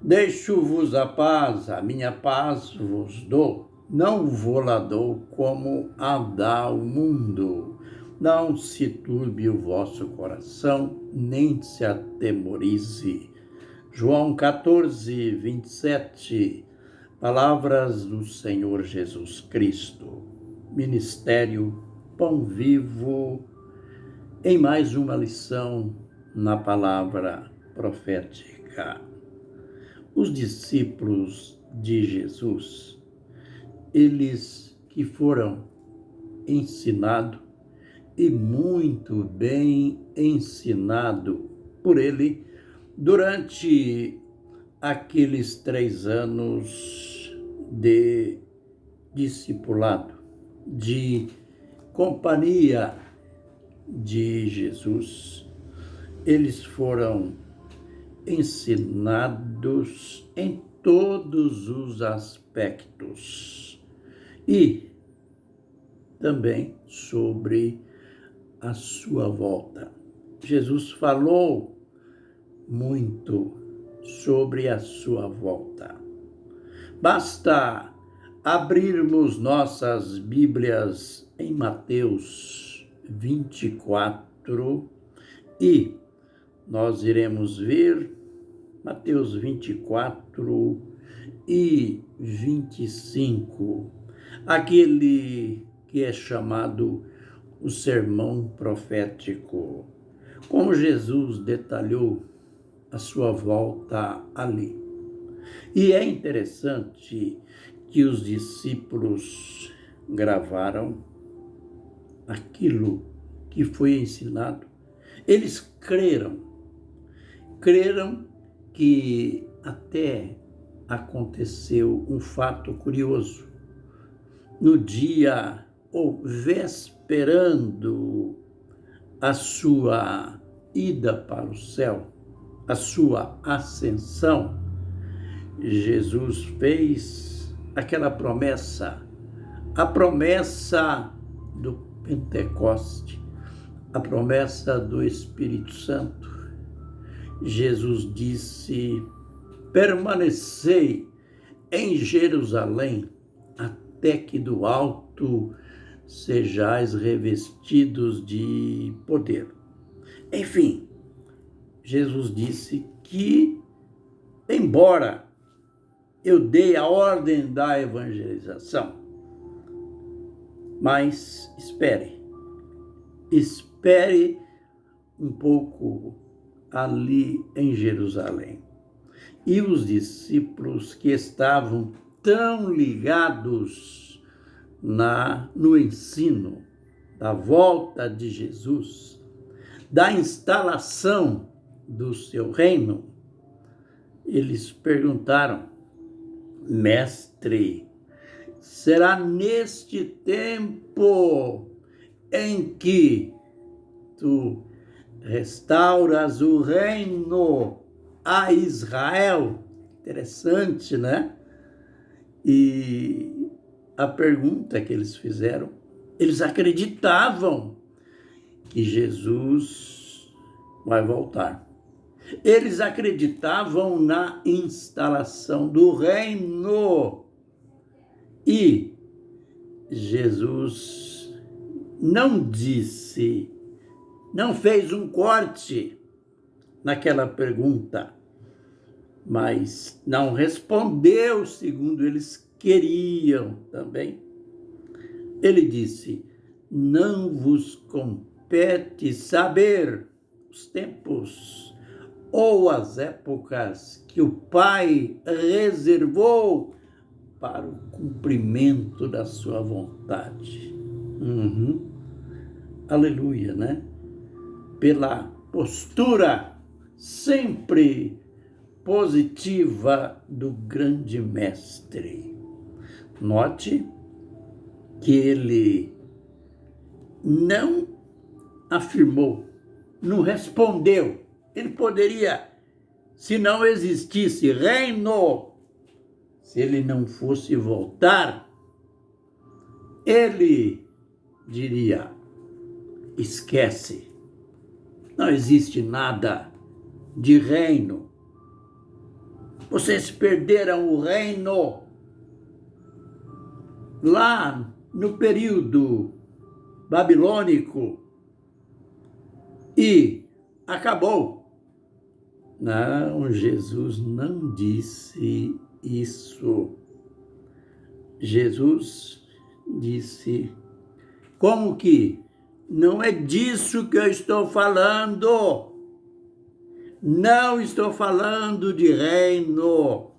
Deixo-vos a minha paz vos dou. Não vou-la dou como a dá o mundo. Não se turbe o vosso coração, nem se atemorize. João 14, 27, palavras do Senhor Jesus Cristo. Ministério Pão Vivo, em mais uma lição na palavra profética. Os discípulos de Jesus, eles que foram ensinados e muito bem ensinados por ele durante aqueles 3 anos de discipulado, de companhia de Jesus, eles foram ensinados em todos os aspectos e também sobre a sua volta. Jesus falou muito sobre a sua volta. Basta abrirmos nossas Bíblias em Mateus 24 e nós iremos ver Mateus 24 e 25, aquele que é chamado o sermão profético, como Jesus detalhou a sua volta ali. E é interessante que os discípulos gravaram aquilo que foi ensinado. Eles creram que até aconteceu um fato curioso. No dia ou vesperando a sua ida para o céu, a sua ascensão, Jesus fez aquela promessa, a promessa do Pentecoste, a promessa do Espírito Santo. Jesus disse: permanecei em Jerusalém até que do alto sejais revestidos de poder. Enfim, Jesus disse que, embora eu dei a ordem da evangelização, mas espere um pouco ali em Jerusalém. E os discípulos que estavam tão ligados no ensino da volta de Jesus, da instalação do seu reino, eles perguntaram: mestre, será neste tempo em que tu restauras o reino a Israel? Interessante, né? E a pergunta que eles fizeram, eles acreditavam que Jesus vai voltar. Eles acreditavam na instalação do reino. E Jesus não fez um corte naquela pergunta, mas não respondeu segundo eles queriam também. Ele disse: não vos compete saber os tempos ou as épocas que o Pai reservou para o cumprimento da sua vontade. Aleluia, né? Pela postura sempre positiva do grande mestre. Note que ele não afirmou, não respondeu. Ele poderia, se não existisse reino, se ele não fosse voltar, ele diria: esquece, não existe nada de reino. Vocês perderam o reino lá no período babilônico e acabou. Não, Jesus não disse isso. Jesus disse, como que? Não é disso que eu estou falando. Não estou falando de reino.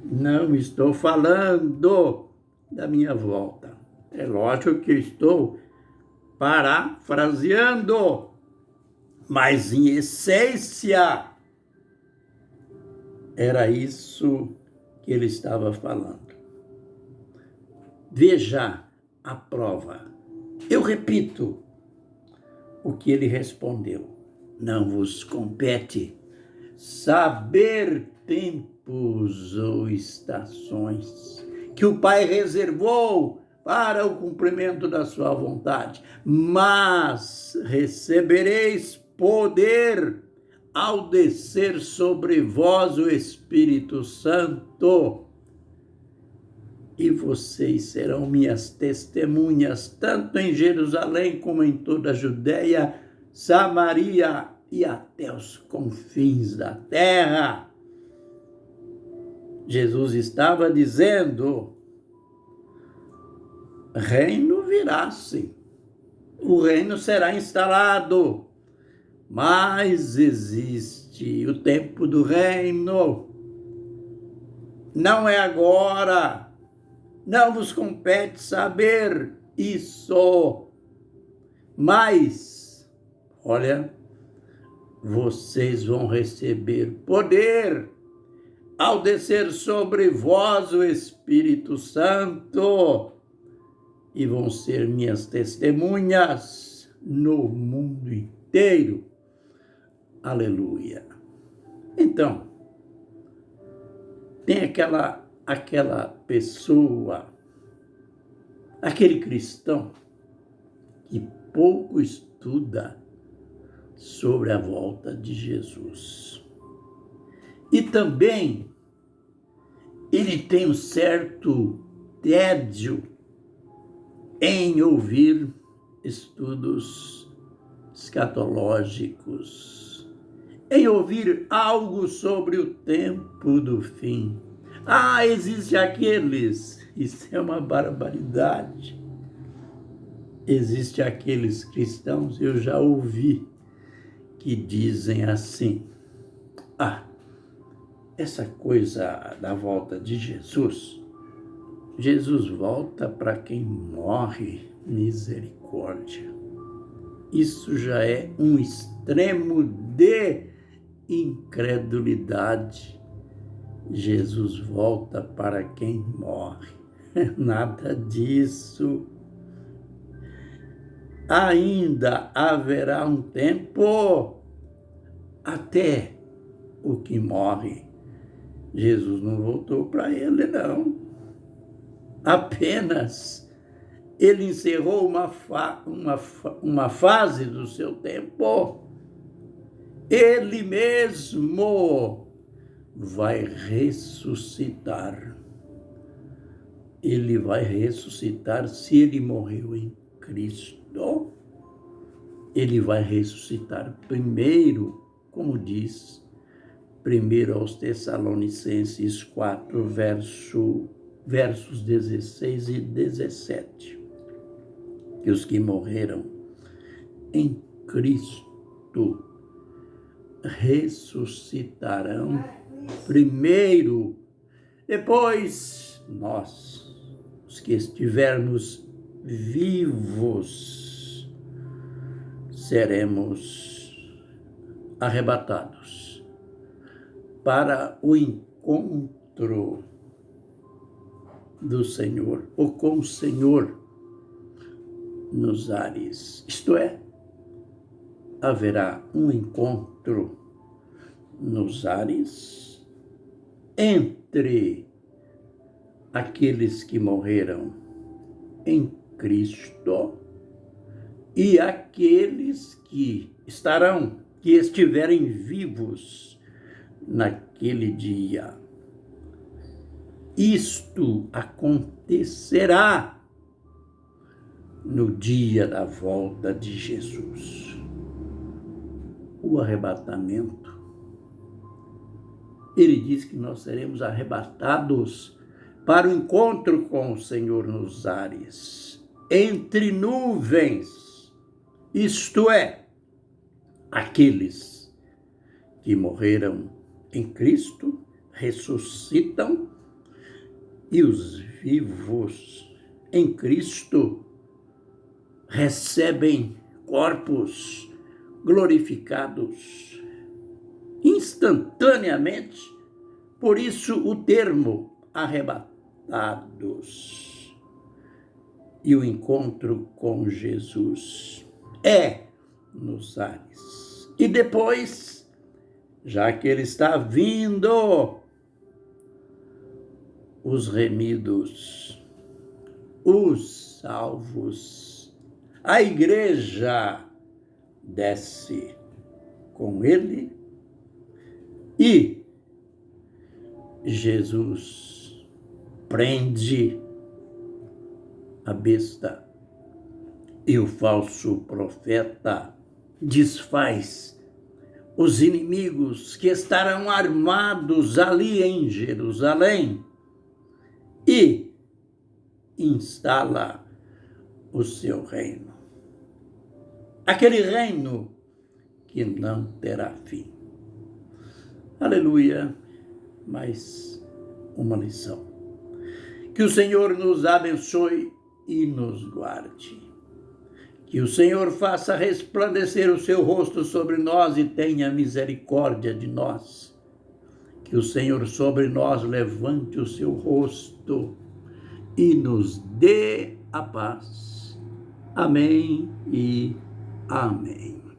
Não estou falando da minha volta. É lógico que eu estou parafraseando, mas em essência era isso que ele estava falando. Veja a prova. Eu repito o que ele respondeu. Não vos compete saber tempos ou estações que o Pai reservou para o cumprimento da sua vontade, mas recebereis poder ao descer sobre vós o Espírito Santo, e vocês serão minhas testemunhas, tanto em Jerusalém como em toda a Judéia, Samaria e até os confins da terra. Jesus estava dizendo, reino virá sim, o reino será instalado, mas existe o tempo do reino, não é agora, não vos compete saber isso, mas, olha, vocês vão receber poder ao descer sobre vós o Espírito Santo e vão ser minhas testemunhas no mundo inteiro. Aleluia. Então, tem aquela pessoa, aquele cristão que pouco estuda sobre a volta de Jesus. E também ele tem um certo tédio em ouvir estudos escatológicos, em ouvir algo sobre o tempo do fim. Existe aqueles, isso é uma barbaridade. Existe aqueles cristãos, eu já ouvi, que dizem assim, essa coisa da volta de Jesus volta para quem morre, misericórdia. Isso já é um extremo de incredulidade. Jesus volta para quem morre. Nada disso. Ainda haverá um tempo até o que morre. Jesus não voltou para ele, não. Apenas ele encerrou uma fase do seu tempo. Ele mesmo vai ressuscitar. Ele vai ressuscitar se ele morreu em Cristo. Ele vai ressuscitar primeiro, como diz 1 aos Tessalonicenses 4, versos 16 e 17. Que os que morreram em Cristo ressuscitarão primeiro, depois nós, os que estivermos vivos, seremos arrebatados para o encontro do Senhor, ou com o Senhor nos ares. Isto é, haverá um encontro nos ares entre aqueles que morreram em Cristo e aqueles que estiverem vivos naquele dia. Isto acontecerá no dia da volta de Jesus. O arrebatamento. Ele diz que nós seremos arrebatados para o encontro com o Senhor nos ares, entre nuvens, isto é, aqueles que morreram em Cristo ressuscitam e os vivos em Cristo recebem corpos glorificados instantaneamente. Por isso o termo arrebatados. E o encontro com Jesus é nos ares. E depois, já que ele está vindo, os remidos, os salvos, a igreja desce com ele e Jesus prende a besta e o falso profeta desfaz os inimigos que estarão armados ali em Jerusalém e instala o seu reino. Aquele reino que não terá fim. Aleluia! Mais uma lição. Que o Senhor nos abençoe e nos guarde. Que o Senhor faça resplandecer o seu rosto sobre nós e tenha misericórdia de nós. Que o Senhor sobre nós levante o seu rosto e nos dê a paz. Amém e amém.